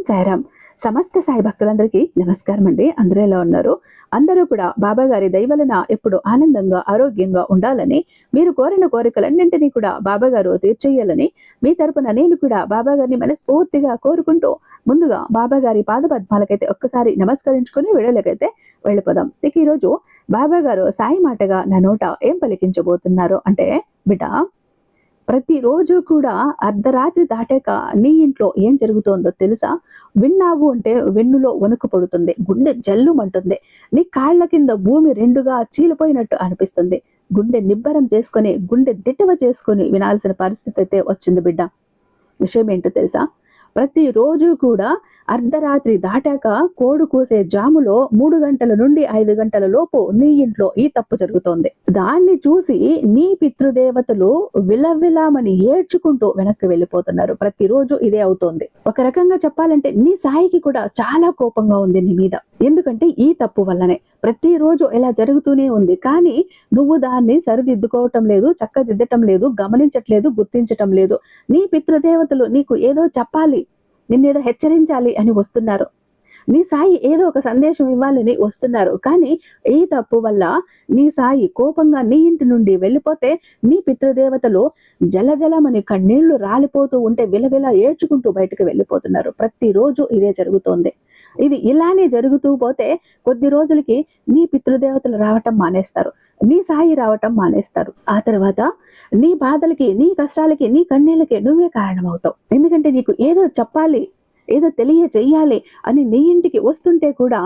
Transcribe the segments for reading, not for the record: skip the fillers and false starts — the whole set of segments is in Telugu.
సాయిరామ్. సమస్త సాయి భక్తులందరికీ నమస్కారం అండి. అందరూ ఎలా ఉన్నారు? అందరూ కూడా బాబా గారి దయ వలన ఎప్పుడు ఆనందంగా ఆరోగ్యంగా ఉండాలని, మీరు కోరిన కోరికలన్నింటినీ కూడా బాబా గారు తీర్చేయాలని మీ తరపున నేను కూడా బాబా గారిని మనస్ఫూర్తిగా కోరుకుంటూ ముందుగా బాబా గారి పాదపద్మాలకైతే ఒక్కసారి నమస్కరించుకుని వీడియోలకైతే వెళ్ళిపోదాం. ఇక ఈరోజు బాబా గారు సాయి మాటగా నా నోట ఏం పలికించబోతున్నారు అంటే, బిడ్డ, ప్రతిరోజు కూడా అర్ధరాత్రి దాటాక నీ ఇంట్లో ఏం జరుగుతోందో తెలుసా? విన్నావు అంటే వెన్నులో వణుకు పడుతుంది, గుండె జల్లుమంటుంది, నీ కాళ్ళ కింద భూమి రెండుగా చీలిపోయినట్టు అనిపిస్తుంది. గుండె నిబ్బరం చేసుకొని, గుండె దిట్టవ చేసుకొని వినాల్సిన పరిస్థితి అయితే వచ్చింది బిడ్డ. విషయం ఏంటో తెలుసా? ప్రతిరోజు కూడా అర్ధరాత్రి దాటాక కోడు కూసే జాములో 3 గంటల నుండి 5 గంటల లోపు నీ ఇంట్లో ఈ తప్పు జరుగుతోంది. దాన్ని చూసి నీ పితృదేవతలు విలవిలామని ఏడ్చుకుంటూ వెనక్కి వెళ్ళిపోతున్నారు. ప్రతిరోజు ఇదే అవుతోంది. ఒక రకంగా చెప్పాలంటే నీ సాయికి కూడా చాలా కోపంగా ఉంది నీ మీద. ఎందుకంటే ఈ తప్పు వల్లనే ప్రతిరోజు ఇలా జరుగుతూనే ఉంది. కానీ నువ్వు దాన్ని సరిదిద్దుకోవటం లేదు, చక్కదిద్దటం లేదు, గమనించట్లేదు, గుర్తించటం లేదు. నీ పితృదేవతలు నీకు ఏదో చెప్పాలి, నిన్నేదో హెచ్చరించాలి అని వస్తున్నారు. నీ సాయి ఏదో ఒక సందేశం ఇవ్వాలని వస్తున్నారు. కానీ ఈ తప్పు వల్ల నీ సాయి కోపంగా నీ ఇంటి నుండి వెళ్ళిపోతే నీ పితృదేవతలు జలజలమని కన్నీళ్లు రాలిపోతూ ఉంటే విలవిల ఏడ్చుకుంటూ బయటకు వెళ్ళిపోతున్నారు. ప్రతిరోజు ఇదే జరుగుతోంది. ఇది ఇలానే జరుగుతూ పోతే కొద్ది రోజులకి నీ పితృదేవతలు రావటం మానేస్తారు, నీ సాయి రావటం మానేస్తారు. ఆ తర్వాత నీ బాధలకి, నీ కష్టాలకి, నీ కన్నీళ్ళకి నువ్వే కారణమవుతావు. ఎందుకంటే నీకు ఏదో చెప్పాలి, ఏదో తెలియజేయాలి అని నీ ఇంటికి వస్తుంటే కూడా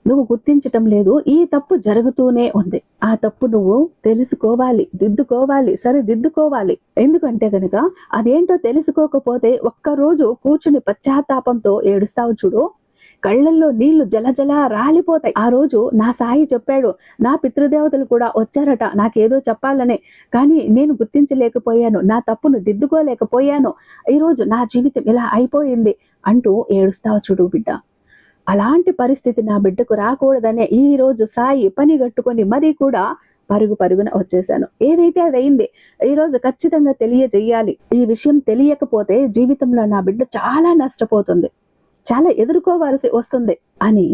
నువ్వు గుర్తించటం లేదు. ఈ తప్పు జరుగుతూనే ఉంది. ఆ తప్పు నువ్వు తెలుసుకోవాలి, దిద్దుకోవాలి, సరిదిద్దుకోవాలి. ఎందుకంటే గనుక అదేంటో తెలుసుకోకపోతే ఒక్కరోజు కూర్చుని పశ్చాత్తాపంతో ఏడుస్తావు చూడు, కళ్ళల్లో నీళ్లు జలజల రాలిపోతాయి. ఆ రోజు నా సాయి చెప్పాడు, నా పితృదేవతలు కూడా వచ్చారట నాకేదో చెప్పాలనే, కానీ నేను గుర్తించలేకపోయాను, నా తప్పును దిద్దుకోలేకపోయాను, ఈరోజు నా జీవితం ఇలా అయిపోయింది అంటూ ఏడుస్తావు చూడు బిడ్డ. అలాంటి పరిస్థితి నా బిడ్డకు రాకూడదనే ఈ రోజు సాయి పని గట్టుకొని మరీ కూడా పరుగున వచ్చేసాను. ఏదైతే అది అయింది. ఈరోజు ఖచ్చితంగా తెలియజేయాలి. ఈ విషయం తెలియకపోతే జీవితంలో నా బిడ్డ చాలా నష్టపోతుంది, చాలా ఎదుర్కోవాల్సి వస్తుంది అని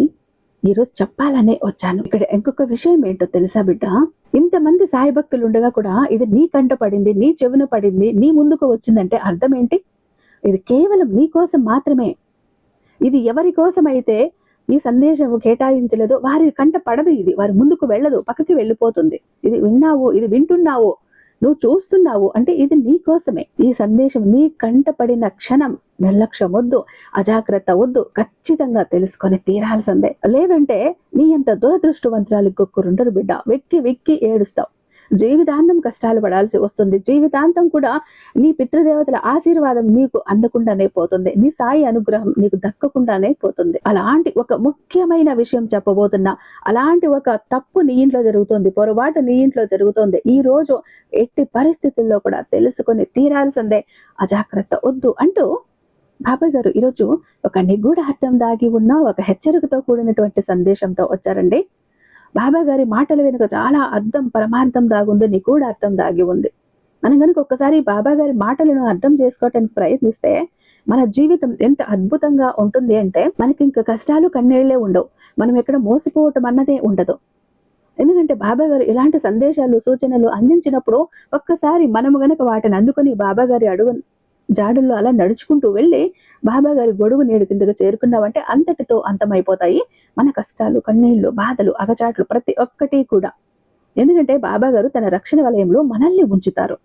ఈరోజు చెప్పాలనే వచ్చాను. ఇక్కడ ఇంకొక విషయం ఏంటో తెలుసా బిడ్డ? ఇంతమంది సాయి భక్తులు ఉండగా కూడా ఇది నీ కంట పడింది, నీ చెవిన పడింది, నీ ముందుకు వచ్చిందంటే అర్థం ఏంటి? ఇది కేవలం నీ కోసం మాత్రమే. ఇది ఎవరి కోసం అయితే ఈ సందేశం కేటాయించలేదో వారి కంట పడదు. ఇది వారి ముందుకు వెళ్ళదు, పక్కకి వెళ్ళిపోతుంది. ఇది విన్నావు, ఇది వింటున్నావు, నువ్వు చూస్తున్నావు అంటే ఇది నీ కోసమే. ఈ సందేశం నీ కంట పడిన క్షణం నిర్లక్ష్యం వద్దు, అజాగ్రత్త వద్దు, ఖచ్చితంగా తెలుసుకొని తీరాల్సిందే. లేదంటే నీ అంత దురదృష్టవంతురాలు ఇంకొకరుండరు బిడ్డ. వెక్కి వెక్కి ఏడుస్తావు, జీవితాంతం కష్టాలు పడాల్సి వస్తుంది. జీవితాంతం కూడా నీ పితృదేవతల ఆశీర్వాదం నీకు అందకుండానే పోతుంది, నీ సాయి అనుగ్రహం నీకు దక్కకుండానే పోతుంది. అలాంటి ఒక ముఖ్యమైన విషయం చెప్పబోతున్నా. అలాంటి ఒక తప్పు నీ ఇంట్లో జరుగుతుంది, పొరపాటు నీ ఇంట్లో జరుగుతుంది. ఈ రోజు ఎట్టి పరిస్థితుల్లో కూడా తెలుసుకొని తీరాల్సిందే, అజాగ్రత్త వద్దు అంటూ బాబాయ్ గారు ఈరోజు ఒక నిగూఢ అర్థం దాగి ఉన్న ఒక హెచ్చరికతో కూడినటువంటి సందేశంతో వచ్చారండి. బాబా గారి మాటల వెనుక చాలా అర్థం, పరమార్థం దాగుంది, నిగూఢ అర్థం దాగి ఉంది. మనం కనుక ఒక్కసారి బాబా గారి మాటలను అర్థం చేసుకోవటానికి ప్రయత్నిస్తే మన జీవితం ఎంత అద్భుతంగా ఉంటుంది అంటే మనకి ఇంకా కష్టాలు కన్నీళ్లే ఉండవు, మనం ఎక్కడ మోసపోవటం అన్నదే ఉండదు. ఎందుకంటే బాబా గారు ఇలాంటి సందేశాలు, సూచనలు అందించినప్పుడు ఒక్కసారి మనము గనక వాటిని అందుకొని బాబా గారి అడుగు జాడుల్లో అలా నడుచుకుంటూ వెళ్ళి బాబా గారి గొడుగు నీడు కిందకు చేరుకున్నామంటే అంతటితో అంతమైపోతాయి మన కష్టాలు, కన్నీళ్లు, బాధలు, అగచాట్లు ప్రతి ఒక్కటి కూడా. ఎందుకంటే బాబా గారు తన రక్షణ వలయంలో మనల్ని ఉంచుతారు.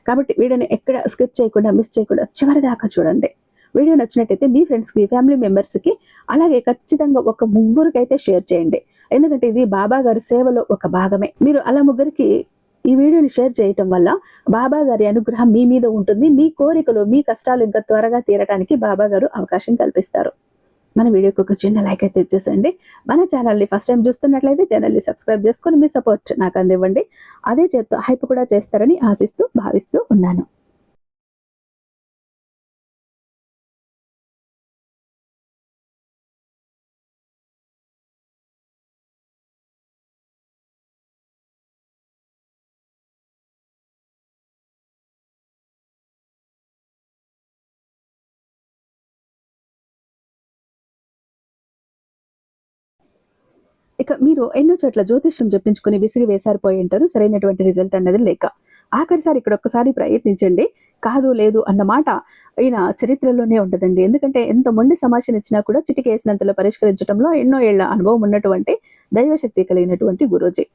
కాబట్టి వీడియోని ఎక్కడ స్కిప్ చేయకుండా, మిస్ చేయకుండా చివరి దాకా చూడండి. వీడియో నచ్చినట్టయితే మీ ఫ్రెండ్స్కి, ఫ్యామిలీ మెంబర్స్కి, అలాగే ఖచ్చితంగా ఒక ముగ్గురికైతే షేర్ చేయండి. ఎందుకంటే ఇది బాబా గారి సేవలో ఒక భాగమే. మీరు అలా ముగ్గురికి ఈ వీడియోని షేర్ చేయటం వల్ల బాబా గారి అనుగ్రహం మీ మీద ఉంటుంది. మీ కోరికలు, మీ కష్టాలు ఇంకా త్వరగా తీరడానికి బాబా గారు అవకాశం కల్పిస్తారు. మన వీడియోకి ఒక చిన్న లైక్ అయితే ఇచ్చేసండి. మన ఛానల్ని ఫస్ట్ టైం చూస్తున్నట్లయితే ఛానల్ని సబ్స్క్రైబ్ చేసుకొని మీ సపోర్ట్ నాకు అందివ్వండి. అదే చేత్తో హైప్ కూడా చేస్తారని ఆశిస్తూ, భావిస్తూ ఉన్నాను. ఇక మీరు ఎన్నో చోట్ల జ్యోతిష్యం చెప్పించుకుని విసిగి వేసారిపోయి ఉంటారు, సరైనటువంటి రిజల్ట్ అన్నది లేక. ఆఖరిసారి ఇక్కడ ఒక్కసారి ప్రయత్నించండి. కాదు లేదు అన్న మాట ఈయన చరిత్రలోనే ఉంటదండి. ఎందుకంటే ఎంత మొండి సమస్యను ఇచ్చినా కూడా చిటికేసినంతలో పరిష్కరించడంలో ఎన్నో ఏళ్ల అనుభవం ఉన్నటువంటి దైవశక్తి కలిగినటువంటి గురూజీ.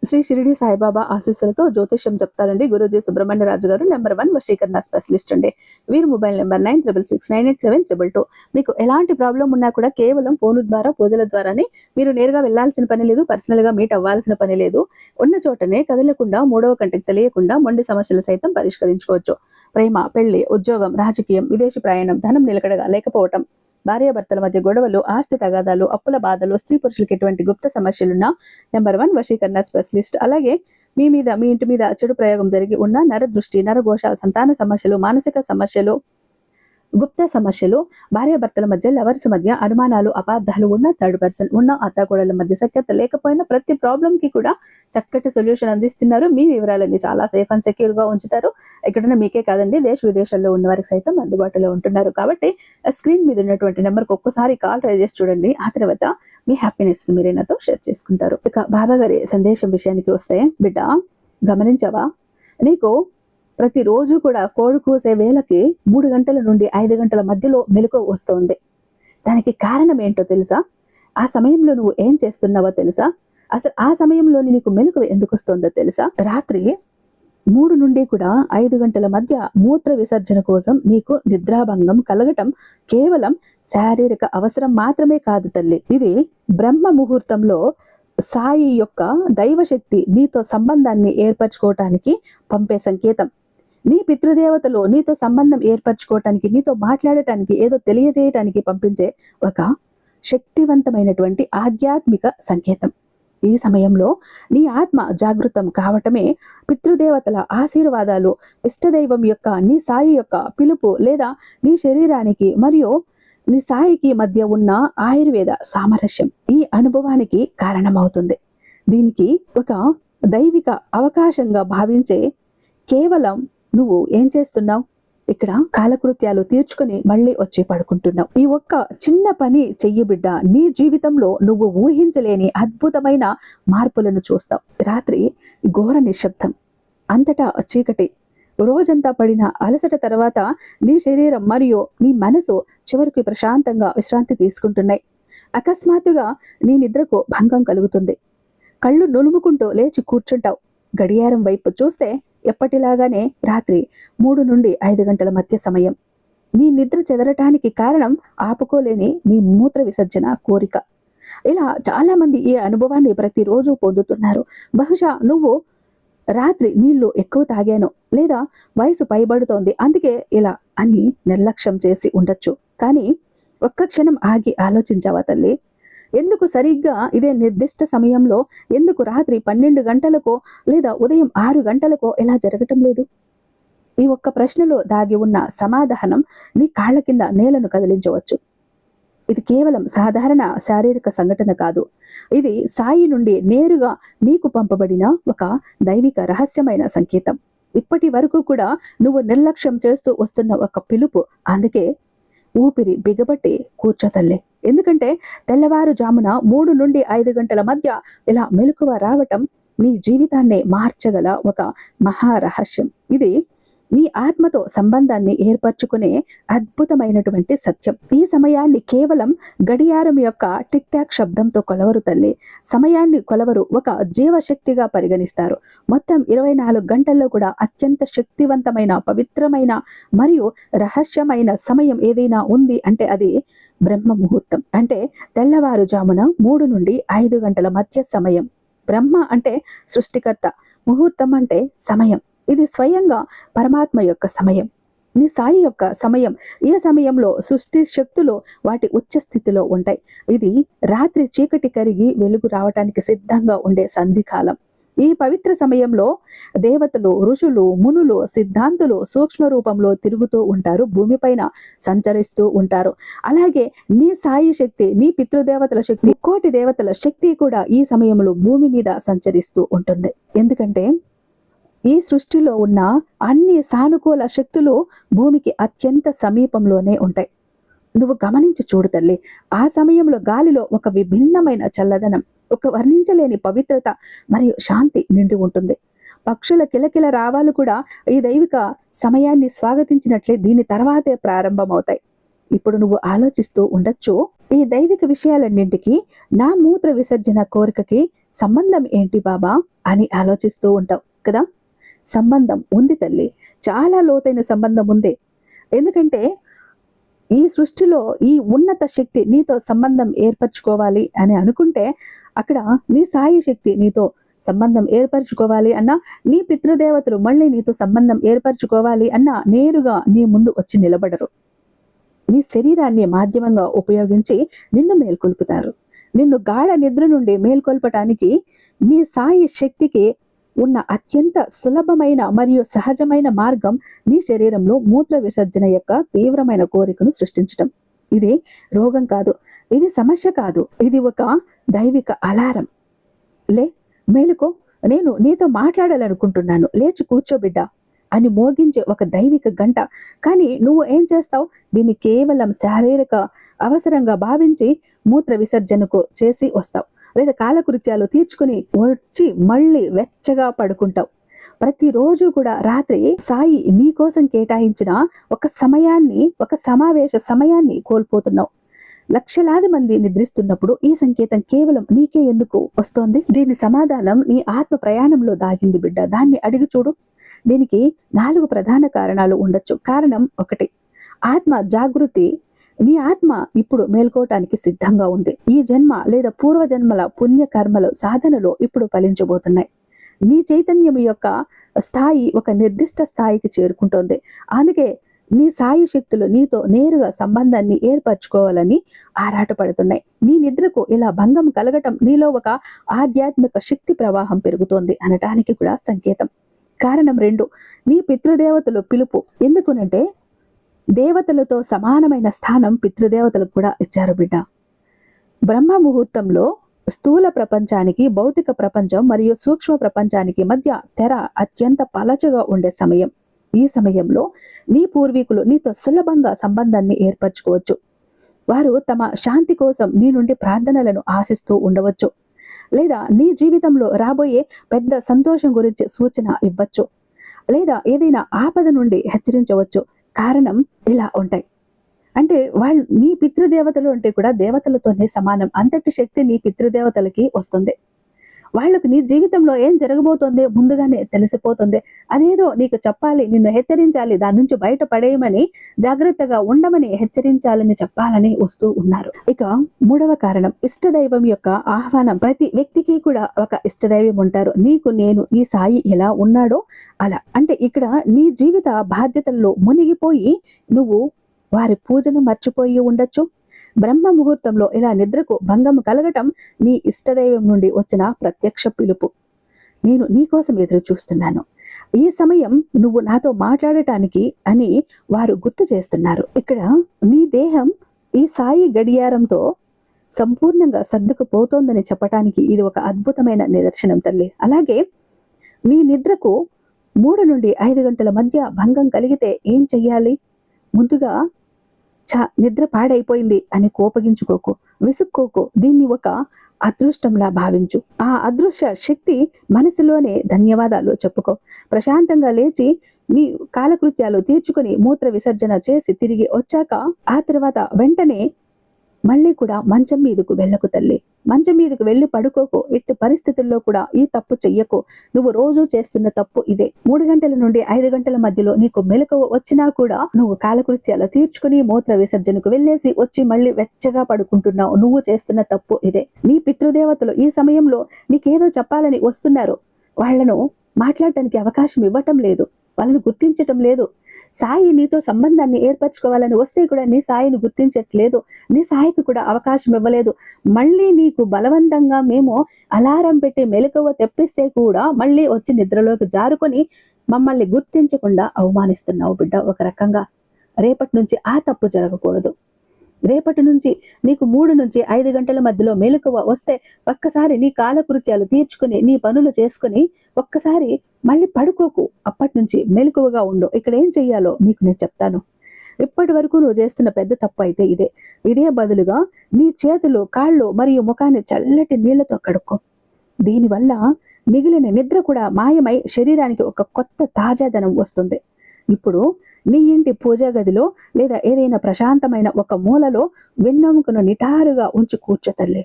శ్రీ షిరిడి సాయిబాబా ఆశీస్సులతో జ్యోతిష్యం చెప్తారండి గురూజీ సుబ్రహ్మణ్యరాజు గారు, నెంబర్ 1 వశీకరణ స్పెషలిస్ట్ అండి. వీరి మొబైల్ నెంబర్ 96698722. మీకు ఎలాంటి ప్రాబ్లం ఉన్నా కూడా కేవలం ఫోన్ ద్వారా, పూజల ద్వారానే, మీరు నేరుగా వెళ్లాల్సిన పని లేదు, పర్సనల్ గా మీట్ అవ్వాల్సిన పని లేదు. ఉన్న చోటనే కదలకుండా, మూడవ కంటికి తెలియకుండా మొండి సమస్యలు సైతం పరిష్కరించుకోవచ్చు. ప్రేమ, పెళ్లి, ఉద్యోగం, రాజకీయం, విదేశీ ప్రయాణం, ధనం నిలకడగా లేకపోవటం, భార్యాభర్తల మధ్య గొడవలు, ఆస్తి తగాదాలు, అప్పుల బాధలు, స్త్రీ పురుషులకి ఎటువంటి గుప్త సమస్యలున్నా నెంబర్ 1 వశీకరణ స్పెషలిస్ట్. అలాగే మీ ఇంటి మీద చెడు ప్రయోగం జరిగి ఉన్న నరదృష్టి, నరఘోష, సంతాన సమస్యలు, మానసిక సమస్యలు, గుప్త సమస్యలు, భార్యాభర్తల మధ్య, లవర్స్ మధ్య అనుమానాలు, అపార్థాలు ఉన్న, థర్డ్ పర్సన్ ఉన్న, అత్తాకోడళ్ళ మధ్య సఖ్యత లేకపోయినా ప్రతి ప్రాబ్లం కి కూడా చక్కటి సొల్యూషన్ అందిస్తున్నారు. మీ వివరాలన్నీ చాలా సేఫ్ అండ్ సెక్యూర్ గా ఉంచుతారు. ఎక్కడన్నా మీకే కాదండి, దేశ విదేశాల్లో ఉన్న వారికి సైతం అందుబాటులో ఉంటున్నారు. కాబట్టి స్క్రీన్ మీద ఉన్నటువంటి నెంబర్కి ఒక్కసారి కాల్ ట్రై చేసి చూడండి. ఆ తర్వాత మీ హ్యాపీనెస్ ని మీరే నాతో షేర్ చేసుకుంటారు. ఇక బాబా గారి సందేశం విషయానికి వస్తే, బిడ్డ గమనించావా, నీకు ప్రతిరోజు కూడా కోడి కూసే వేళకి 3 గంటల నుండి 5 గంటల మధ్యలో మెలకువ వస్తోంది. దానికి కారణం ఏంటో తెలుసా? ఆ సమయంలో నువ్వు ఏం చేస్తున్నావో తెలుసా? అసలు ఆ సమయంలో నీకు మెలకువ ఎందుకు వస్తుందో తెలుసా? రాత్రి 3 నుండి కూడా 5 గంటల మధ్య మూత్ర విసర్జన కోసం నీకు నిద్రాభంగం కలగటం కేవలం శారీరక అవసరం మాత్రమే కాదు తల్లి. ఇది బ్రహ్మ ముహూర్తంలో సాయి యొక్క దైవశక్తి నీతో సంబంధాన్ని ఏర్పరచుకోవటానికి పంపే సంకేతం. నీ పితృదేవతలు నీతో సంబంధం ఏర్పరచుకోవటానికి, నీతో మాట్లాడటానికి, ఏదో తెలియజేయటానికి పంపించే ఒక శక్తివంతమైనటువంటి ఆధ్యాత్మిక సంకేతం. ఈ సమయంలో నీ ఆత్మ జాగృతం కావటమే పితృదేవతల ఆశీర్వాదాలు, ఇష్టదైవం యొక్క, నీ సాయి యొక్క పిలుపు, లేదా నీ శరీరానికి మరియు నీ సాయికి మధ్య ఉన్న ఆయుర్వేద సామరస్యం ఈ అనుభవానికి కారణమవుతుంది. దీనికి ఒక దైవిక అవకాశంగా భావించే కేవలం నువ్వు ఏం చేస్తున్నావు? ఇక్కడ కాలకృత్యాలు తీర్చుకుని మళ్ళీ వచ్చి పడుకుంటున్నావు. ఈ ఒక్క చిన్న పని చెయ్యి బిడ్డ, నీ జీవితంలో నువ్వు ఊహించలేని అద్భుతమైన మార్పులను చూస్తావు. రాత్రి ఘోర నిశ్శబ్దం, అంతటా చీకటి, రోజంతా పడిన అలసట తర్వాత నీ శరీరం మరియు నీ మనసు చివరికి ప్రశాంతంగా విశ్రాంతి తీసుకుంటున్నాయి. అకస్మాత్తుగా నీ నిద్రకు భంగం కలుగుతుంది. కళ్ళు నులుముకుంటూ లేచి కూర్చుంటావు. గడియారం వైపు చూస్తే ఎప్పటిలాగానే రాత్రి 3 నుండి 5 గంటల మధ్య సమయం. నీ నిద్ర చెదరటానికి కారణం ఆపుకోలేని నీ మూత్ర విసర్జన కోరిక. ఇలా చాలా మంది ఈ అనుభవాన్ని ప్రతిరోజు పొందుతున్నారు. బహుశా నువ్వు రాత్రి నీళ్లు ఎక్కువ తాగాను, లేదా వయసు పైబడుతోంది అందుకే ఇలా అని నిర్లక్ష్యం చేసి ఉండొచ్చు. కానీ ఒక్క క్షణం ఆగి ఆలోచించావా తల్లి? ఎందుకు సరిగ్గా ఇదే నిర్దిష్ట సమయంలో, ఎందుకు రాత్రి 12 గంటలకో లేదా ఉదయం 6 గంటలకో ఎలా జరగటం లేదు? ఈ ఒక్క ప్రశ్నలో దాగి ఉన్న సమాధానం నీ కాళ్ళ కింద నేలను కదిలించవచ్చు. ఇది కేవలం సాధారణ శారీరక సంఘటన కాదు. ఇది సాయి నుండి నేరుగా నీకు పంపబడిన ఒక దైవిక రహస్యమైన సంకేతం. ఇప్పటి వరకు కూడా నువ్వు నిర్లక్ష్యం చేస్తూ వస్తున్న ఒక పిలుపు. అందుకే ఊపిరి బిగబట్టి కూర్చోతల్లే. ఎందుకంటే తెల్లవారుజామున 3 నుండి 5 గంటల మధ్య ఇలా మెలకువ రావటం నీ జీవితాన్ని మార్చగల ఒక మహారహస్యం. ఇది నీ ఆత్మతో సంబంధాన్ని ఏర్పరచుకునే అద్భుతమైనటువంటి సత్యం. ఈ సమయాన్ని కేవలం గడియారం యొక్క టిక్ టాక్ శబ్దంతో కొలవరు తల్లి. సమయాన్ని కొలవరు, ఒక జీవశక్తిగా పరిగణిస్తారు. మొత్తం 24 గంటల్లో కూడా అత్యంత శక్తివంతమైన, పవిత్రమైన మరియు రహస్యమైన సమయం ఏదైనా ఉంది అంటే అది బ్రహ్మ ముహూర్తం. అంటే తెల్లవారుజామున 3 నుండి 5 గంటల మధ్య సమయం. బ్రహ్మ అంటే సృష్టికర్త, ముహూర్తం అంటే సమయం. ఇది స్వయంగా పరమాత్మ యొక్క సమయం, నీ సాయి యొక్క సమయం. ఈ సమయంలో సృష్టి శక్తులు వాటి ఉచ్చ స్థితిలో ఉంటాయి. ఇది రాత్రి చీకటి కరిగి వెలుగు రావటానికి సిద్ధంగా ఉండే సంధికాలం. ఈ పవిత్ర సమయంలో దేవతలు, ఋషులు, మునులు, సిద్ధాంతులు సూక్ష్మ రూపంలో తిరుగుతూ ఉంటారు, భూమిపైన సంచరిస్తూ ఉంటారు. అలాగే నీ సాయి శక్తి, నీ పితృదేవతల శక్తి, కోటి దేవతల శక్తి కూడా ఈ సమయంలో భూమి మీద సంచరిస్తూ ఉంటుంది. ఎందుకంటే ఈ సృష్టిలో ఉన్న అన్ని సానుకూల శక్తులు భూమికి అత్యంత సమీపంలోనే ఉంటాయి. నువ్వు గమనించి చూడు తల్లి. ఆ సమయంలో గాలిలో ఒక విభిన్నమైన చల్లదనం, ఒక వర్ణించలేని పవిత్రత మరియు శాంతి నిండి ఉంటుంది. పక్షుల కిలకిల రావాలు కూడా ఈ దైవిక సమయాన్ని స్వాగతించినట్లే దీని తర్వాతే ప్రారంభమవుతాయి. ఇప్పుడు నువ్వు ఆలోచిస్తూ ఉండొచ్చు, ఈ దైవిక విషయాలన్నింటికి నా మూత్ర విసర్జన కోరికకి సంబంధం ఏంటి బాబా అని ఆలోచిస్తూ ఉంటావు కదా. సంబంధం ఉంది తల్లి, చాలా లోతైన సంబంధం ఉంది. ఎందుకంటే ఈ సృష్టిలో ఈ ఉన్నత శక్తి నీతో సంబంధం ఏర్పరచుకోవాలి అని అనుకుంటే, అక్కడ నీ సాయి శక్తి నీతో సంబంధం ఏర్పరచుకోవాలి అన్నా, నీ పితృదేవతలు మళ్ళీ నీతో సంబంధం ఏర్పరచుకోవాలి అన్నా నేరుగా నీ ముందు వచ్చి నిలబడరు. నీ శరీరాన్ని మాధ్యమంగా ఉపయోగించి నిన్ను మేల్కొల్పుతారు. నిన్ను గాఢ నిద్ర నుండి మేల్కొల్పటానికి నీ సాయి శక్తికి ఉన్న అత్యంత సులభమైన మరియు సహజమైన మార్గం నీ శరీరంలో మూత్ర విసర్జన యొక్క తీవ్రమైన కోరికను సృష్టించటం. ఇది రోగం కాదు, ఇది సమస్య కాదు, ఇది ఒక దైవిక అలారం. లే, మేలుకో, నేను నీతో మాట్లాడాలనుకుంటున్నాను, లేచి కూర్చో బిడ్డ అని మోగించే ఒక దైవిక గంట. కానీ నువ్వు ఏం చేస్తావు? దీన్ని కేవలం శారీరక అవసరంగా భావించి మూత్ర విసర్జనకు చేసి వస్తావు, లేదా కాలకృత్యాలు తీర్చుకుని వచ్చి మళ్ళీ వెచ్చగా పడుకుంటావు. ప్రతిరోజు కూడా రాత్రి సాయి నీ కోసం కేటాయించిన ఒక సమయాన్ని, ఒక సమావేశ సమయాన్ని కోల్పోతున్నావు. లక్షలాది మంది నిద్రిస్తున్నప్పుడు ఈ సంకేతం కేవలం నీకే ఎందుకు వస్తోంది? దీని సమాధానం నీ ఆత్మ ప్రయాణంలో దాగింది బిడ్డ. దాన్ని అడిగి చూడు. దీనికి 4 ప్రధాన కారణాలు ఉండొచ్చు. కారణం 1, ఆత్మ జాగృతి. నీ ఆత్మ ఇప్పుడు మేల్కోవటానికి సిద్ధంగా ఉంది. ఈ జన్మ లేదా పూర్వజన్మల పుణ్య కర్మలు, సాధనలు ఇప్పుడు ఫలించబోతున్నాయి. నీ చైతన్యం యొక్క స్థాయి ఒక నిర్దిష్ట స్థాయికి చేరుకుంటోంది. అందుకే నీ సాయి శక్తులు నీతో నేరుగా సంబంధాన్ని ఏర్పరచుకోవాలని ఆరాటపడుతున్నాయి. నీ నిద్రకు ఇలా భంగం కలగటం నీలో ఒక ఆధ్యాత్మిక శక్తి ప్రవాహం పెరుగుతోంది అనటానికి కూడా సంకేతం. కారణం 2, నీ పితృదేవతలు పిలుపు. ఎందుకునంటే దేవతలతో సమానమైన స్థానం పితృదేవతలకు కూడా ఇచ్చారు బిడ్డ. బ్రహ్మ ముహూర్తంలో స్థూల ప్రపంచానికి, భౌతిక ప్రపంచం మరియు సూక్ష్మ ప్రపంచానికి మధ్య తెర అత్యంత పలచగా ఉండే సమయం. ఈ సమయంలో నీ పూర్వీకులు నీతో సులభంగా సంబంధాన్ని ఏర్పరచుకోవచ్చు. వారు తమ శాంతి కోసం నీ నుండి ప్రార్థనలను ఆశిస్తూ ఉండవచ్చు, లేదా నీ జీవితంలో రాబోయే పెద్ద సంతోషం గురించి సూచన ఇవ్వచ్చు, లేదా ఏదైనా ఆపద నుండి హెచ్చరించవచ్చు. కారణం ఇలా ఉంటాయి. అంటే వాళ్ళు నీ పితృదేవతలు అంటే కూడా దేవతలతోనే సమానం. అంతటి శక్తి నీ పితృదేవతలకి వస్తుంది. వాళ్ళకు నీ జీవితంలో ఏం జరగబోతోంది ముందుగానే తెలిసిపోతుంది. అదేదో నీకు చెప్పాలి, నిన్ను హెచ్చరించాలి, దాని నుంచి బయటపడేయమని, జాగ్రత్తగా ఉండమని హెచ్చరించాలని చెప్పాలని వస్తూ ఉన్నారు. ఇక 3వ కారణం, ఇష్టదైవం యొక్క ఆహ్వానం. ప్రతి వ్యక్తికి కూడా ఒక ఇష్టదైవం ఉంటారు. నీకు నేను ఈ సాయి ఎలా ఉన్నాడో అలా. అంటే ఇక్కడ నీ జీవిత బాధ్యతల్లో మునిగిపోయి నువ్వు వారి పూజను మర్చిపోయి ఉండొచ్చు. బ్రహ్మ ముహూర్తంలో ఇలా నిద్రకు భంగం కలగటం నీ ఇష్టదైవం నుండి వచ్చిన ప్రత్యక్ష పిలుపు. నేను నీకోసం ఎదురు చూస్తున్నాను, ఈ సమయం నువ్వు నాతో మాట్లాడటానికి అని వారు గుర్తు చేస్తున్నారు. ఇక్కడ నీ దేహం ఈ సాయి గడియారంతో సంపూర్ణంగా సర్దుకుపోతోందని చెప్పటానికి ఇది ఒక అద్భుతమైన నిదర్శనం తల్లి. అలాగే నీ నిద్రకు 3 నుండి 5 గంటల మధ్య భంగం కలిగితే ఏం చెయ్యాలి? ముందుగా నిద్ర పాడైపోయింది అని కోపగించుకోకు, విసుక్కోకు. దీన్ని ఒక అదృష్టంలా భావించు. ఆ అదృశ్య శక్తి మనసులోనే ధన్యవాదాలు చెప్పుకో. ప్రశాంతంగా లేచి నీ కాలకృత్యాలు తీర్చుకుని మూత్ర విసర్జన చేసి తిరిగి వచ్చాక ఆ తర్వాత వెంటనే మళ్ళీ కూడా మంచం మీదకు వెళ్ళకు తల్లి. మంచం మీదకు వెళ్ళి పడుకోకు. ఎట్టి పరిస్థితుల్లో కూడా ఈ తప్పు చెయ్యకు. నువ్వు రోజు చేస్తున్న తప్పు ఇదే. 3 గంటల నుండి 5 గంటల మధ్యలో నీకు మెలకువ వచ్చినా కూడా నువ్వు కాలకృత్యాలు తీర్చుకుని మూత్ర విసర్జనకు వెళ్ళేసి వచ్చి మళ్ళీ వెచ్చగా పడుకుంటున్నావు. నువ్వు చేస్తున్న తప్పు ఇదే. నీ పితృదేవతలు ఈ సమయంలో నీకేదో చెప్పాలని వస్తున్నారు. వాళ్లను మాట్లాడటానికి అవకాశం ఇవ్వటం లేదు, వాళ్ళని గుర్తించటం లేదు. సాయి నీతో సంబంధాన్ని ఏర్పరచుకోవాలని వస్తే కూడా నీ సాయిని గుర్తించట్లేదు, నీ సాయికి కూడా అవకాశం ఇవ్వలేదు. మళ్ళీ నీకు బలవంతంగా మేము అలారం పెట్టి మెలకువ తెప్పిస్తే కూడా మళ్ళీ వచ్చి నిద్రలోకి జారుకొని మమ్మల్ని గుర్తించకుండా అవమానిస్తున్నావు బిడ్డ. ఒక రకంగా రేపటి నుంచి ఆ తప్పు జరగకూడదు. రేపటి నుంచి నీకు 3 నుంచి 5 గంటల మధ్యలో మెలకువ వస్తే ఒక్కసారి నీ కాలకృత్యాలు తీర్చుకుని నీ పనులు చేసుకుని ఒక్కసారి మళ్ళీ పడుకోకు. అప్పటి నుంచి మెలకువగా ఉండు. ఇక్కడ ఏం చెయ్యాలో నీకు నేను చెప్తాను. ఇప్పటి వరకు నువ్వు చేస్తున్న పెద్ద తప్పు అయితే ఇదే బదులుగా నీ చేతులు, కాళ్ళు మరియు ముఖాన్ని చల్లటి నీళ్లతో కడుక్కో. దీనివల్ల మిగిలిన నిద్ర కూడా మాయమై శరీరానికి ఒక కొత్త తాజాదనం వస్తుంది. ఇప్పుడు నీ ఇంటి పూజా గదిలో లేదా ఏదైనా ప్రశాంతమైన ఒక మూలలో వెన్నెముకను నిటారుగా ఉంచి కూర్చో తల్లి.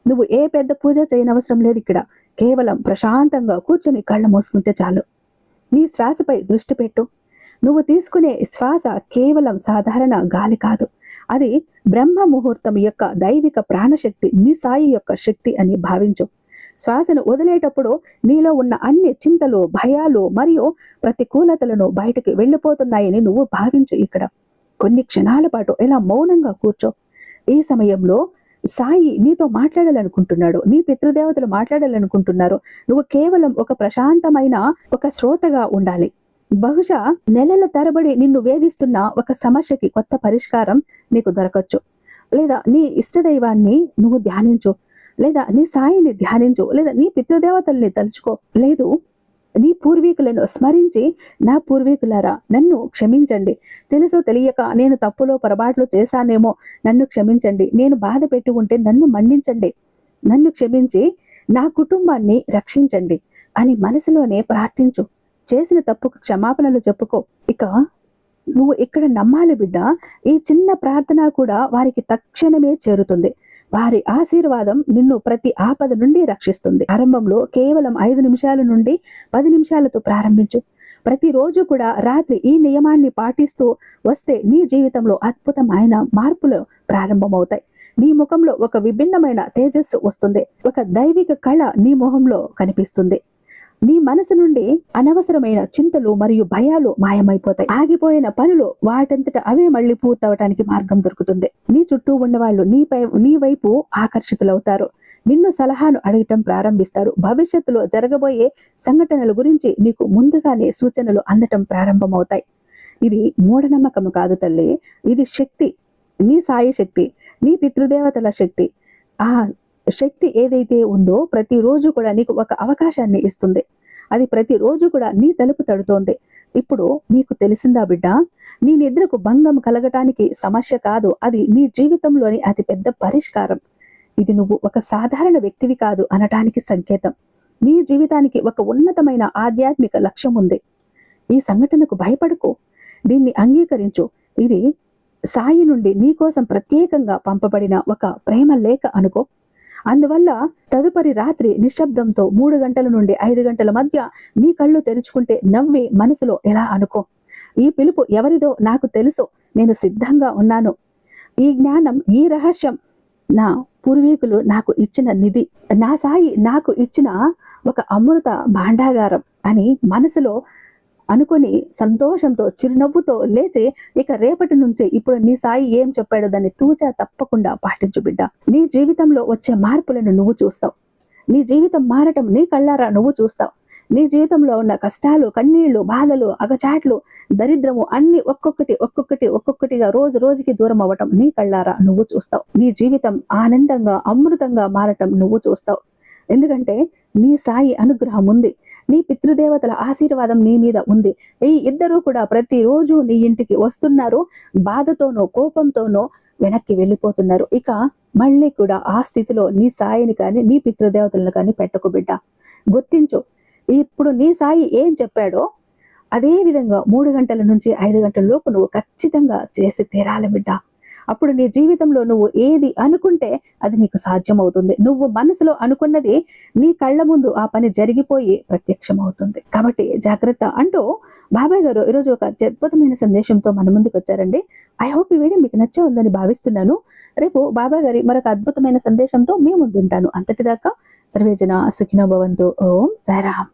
నువ్వు ఏ పెద్ద పూజ చేయనవసరం లేదు. ఇక్కడ కేవలం ప్రశాంతంగా కూర్చొని కళ్ళు మూసుకుంటే చాలు. నీ శ్వాసపై దృష్టి పెట్టు. నువ్వు తీసుకునే శ్వాస కేవలం సాధారణ గాలి కాదు, అది బ్రహ్మ ముహూర్తం యొక్క దైవిక ప్రాణశక్తి, నీ సాయి యొక్క శక్తి అని భావించు. శ్వాసను వదిలేటప్పుడు నీలో ఉన్న అన్ని చింతలు, భయాలు మరియు ప్రతికూలతలను బయటకు వెళ్ళిపోతున్నాయని నువ్వు భావించు. ఇక్కడ కొన్ని క్షణాల పాటు ఇలా మౌనంగా కూర్చో. ఈ సమయంలో సాయి నీతో మాట్లాడాలనుకుంటున్నాడు, నీ పితృదేవతలు మాట్లాడాలనుకుంటున్నారు. నువ్వు కేవలం ఒక ప్రశాంతమైన ఒక శ్రోతగా ఉండాలి. బహుశా నెలల తరబడి నిన్ను వేధిస్తున్న ఒక సమస్యకి కొత్త పరిష్కారం నీకు దొరకచ్చు. లేదా నీ ఇష్టదైవాన్ని నువ్వు ధ్యానించు, లేదా నీ సాయిని ధ్యానించు, లేదా నీ పితృదేవతల్ని తలుచుకో. లేదు, నీ పూర్వీకులను స్మరించి, నా పూర్వీకులారా నన్ను క్షమించండి, తెలుసో తెలియక నేను తప్పులో పొరపాట్లు చేశానేమో, నన్ను క్షమించండి, నేను బాధ పెట్టి ఉంటే నన్ను మన్నించండి, నన్ను క్షమించి నా కుటుంబాన్ని రక్షించండి అని మనసులోనే ప్రార్థించు. చేసిన తప్పుకు క్షమాపణలు చెప్పుకో. ఇక నువ్వు ఇక్కడ నమ్మాలి బిడ్డ, ఈ చిన్న ప్రార్థన కూడా వారికి తక్షణమే చేరుతుంది. వారి ఆశీర్వాదం నిన్ను ప్రతి ఆపద నుండి రక్షిస్తుంది. ఆరంభంలో కేవలం 5 నిమిషాల నుండి 10 నిమిషాలతో ప్రారంభించు. ప్రతిరోజు కూడా రాత్రి ఈ నియమాన్ని పాటిస్తూ వస్తే నీ జీవితంలో అద్భుతమైన మార్పులు ప్రారంభమవుతాయి. నీ ముఖంలో ఒక విభిన్నమైన తేజస్సు వస్తుంది. ఒక దైవిక కళ నీ మొహంలో కనిపిస్తుంది. నీ మనసు నుండి అనవసరమైన చింతలు మరియు భయాలు మాయమైపోతాయి. ఆగిపోయిన పనులు వాటంతట అవే మళ్ళీ పూర్తవటానికి మార్గం దొరుకుతుంది. నీ చుట్టూ ఉన్నవాళ్ళు నీ వైపు ఆకర్షితులవుతారు. నిన్ను సలహాను అడగటం ప్రారంభిస్తారు. భవిష్యత్తులో జరగబోయే సంఘటనల గురించి నీకు ముందుగానే సూచనలు అందటం ప్రారంభమవుతాయి. ఇది మూఢనమ్మకం కాదు తల్లి, ఇది శక్తి, నీ సాయి శక్తి, నీ పితృదేవతల శక్తి. ఆ శక్తి ఏదైతే ఉందో ప్రతిరోజు కూడా నీకు ఒక అవకాశాన్ని ఇస్తుంది. అది ప్రతిరోజు కూడా నీ తలుపు తడుతోంది. ఇప్పుడు నీకు తెలిసిందా బిడ్డ, నీ నిద్రకు భంగం కలగటానికి సమస్య కాదు, అది నీ జీవితంలోని అతి పెద్ద పరిష్కారం. ఇది నువ్వు ఒక సాధారణ వ్యక్తివి కాదు అనటానికి సంకేతం. నీ జీవితానికి ఒక ఉన్నతమైన ఆధ్యాత్మిక లక్ష్యం ఉంది. ఈ సంఘటనకు భయపడకు, దీన్ని అంగీకరించు. ఇది సాయి నుండి నీ కోసం ప్రత్యేకంగా పంపబడిన ఒక ప్రేమ లేఖ అనుకో. అందువల్ల తదుపరి రాత్రి నిశ్శబ్దంతో 3 గంటల నుండి 5 గంటల మధ్య నీ కళ్ళు తెరుచుకుంటే నవ్వి మనసులో ఎలా అనుకో, ఈ పిలుపు ఎవరిదో నాకు తెలుసు, నేను సిద్ధంగా ఉన్నాను. ఈ జ్ఞానం, ఈ రహస్యం నా పూర్వీకులు నాకు ఇచ్చిన నిధి, నా సాయి నాకు ఇచ్చిన ఒక అమృత భాండాగారం అని మనసులో అనుకొని సంతోషంతో చిరునవ్వుతో లేచి ఇక రేపటి నుంచి ఇప్పుడు నీ సాయి ఏం చెప్పాడో దాన్ని తూచా తప్పకుండా పాటించు బిడ్డ. నీ జీవితంలో వచ్చే మార్పులను నువ్వు చూస్తావు. నీ జీవితం మారటం నీ కళ్ళారా నువ్వు చూస్తావు. నీ జీవితంలో ఉన్న కష్టాలు, కన్నీళ్లు, బాధలు, అగచాట్లు, దరిద్రము అన్ని ఒక్కొక్కటిగా రోజు రోజుకి దూరం అవ్వటం నీ కళ్ళారా నువ్వు చూస్తావు. నీ జీవితం ఆనందంగా, అమృతంగా మారటం నువ్వు చూస్తావు. ఎందుకంటే నీ సాయి అనుగ్రహం ఉంది, నీ పితృదేవతల ఆశీర్వాదం నీ మీద ఉంది. ఈ ఇద్దరూ కూడా ప్రతిరోజు నీ ఇంటికి వస్తున్నారు. బాధతోనో కోపంతోనో వెనక్కి వెళ్ళిపోతున్నారు. ఇక మళ్ళీ కూడా ఆ స్థితిలో నీ సాయిని కానీ నీ పితృదేవతలను కానీ పెట్టకు బిడ్డ. గుర్తించు, ఇప్పుడు నీ సాయి ఏం చెప్పాడో అదే విధంగా 3 గంటల నుంచి 5 గంటల లోపు నువ్వు ఖచ్చితంగా చేసి తీరాలి బిడ్డ. అప్పుడు నీ జీవితంలో నువ్వు ఏది అనుకుంటే అది నీకు సాధ్యమవుతుంది. నువ్వు మనసులో అనుకున్నది నీ కళ్ళ ముందు ఆ పని జరిగిపోయి ప్రత్యక్షమవుతుంది. కాబట్టి జాగ్రత్త అంటూ బాబాయ్ గారు ఈరోజు ఒక అద్భుతమైన సందేశంతో మన ముందుకు వచ్చారండి. ఐ హోప్ ఈ వీడియో మీకు నచ్చే ఉందని భావిస్తున్నాను. రేపు బాబాయ్ గారి మరొక అద్భుతమైన సందేశంతో మీ ముందుంటాను. అంతటిదాకా సర్వేజన సుఖినో భవంతు. ఓం సాయిరామ్.